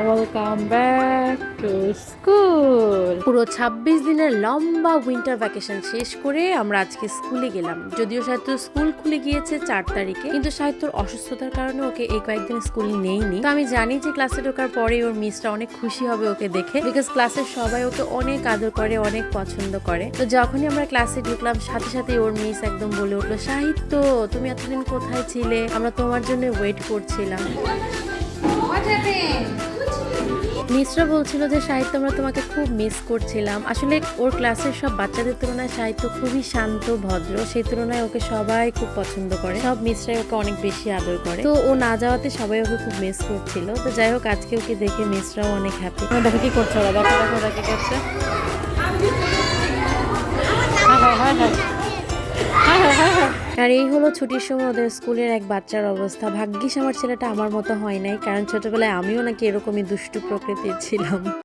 Welcome back to school. পুরো 26 দিনের লম্বা উইন্টার ভ্যাকেশন শেষ করে আমরা আজকে স্কুলে গেলাম। যদিও সাহিত্য স্কুল খুলে গিয়েছে 4 তারিখে, কিন্তু সাহিত্যর অসুস্থতার কারণে ওকে এই কয়েকদিন স্কুলে নেইনি। তো আমি জানি যে ক্লাসে ঢোকার পরে ওর মিসটা অনেক খুশি হবে ওকে দেখে, বিকজ ক্লাসের সবাই ওকে অনেক আদর করে, অনেক পছন্দ করে। তো যখনই আমরা ক্লাসে ঢুকলাম সাথে সাথে ওর মিস একদম বলে উঠলো, সাহিত্য তুমি এতদিন কোথায় ছিলে, আমরা তোমার জন্য ওয়েট করছিলাম। মিসরা বলছিল যে সাহিত্য আমরা তোমাকে খুব মিস করছিলাম। আসলে ওর ক্লাসের সব বাচ্চাদের তুলনায় সাহিত্য খুবই শান্ত ভদ্র, সেই তুলনায় ওকে সবাই খুব পছন্দ করে, সব মিসরাই ওকে অনেক বেশি আদর করে। তো ও না যাওয়াতে সবাই ওকে খুব মিস করছিল। তো যাই হোক, আজকে ওকে দেখে মিসরাও অনেক হ্যাপি। দেখো কি করছে ওরা, দেখো দেখো ওরা কি করছে। আর এই হলো ছুটির সময় ওদের স্কুলের এক বাচ্চার অবস্থা। ভাগ্যিস আমার ছেলেটা আমার মতো হয় নাই, কারণ ছোটবেলায় আমিও নাকি এরকমই দুষ্টু প্রকৃতির ছিলাম।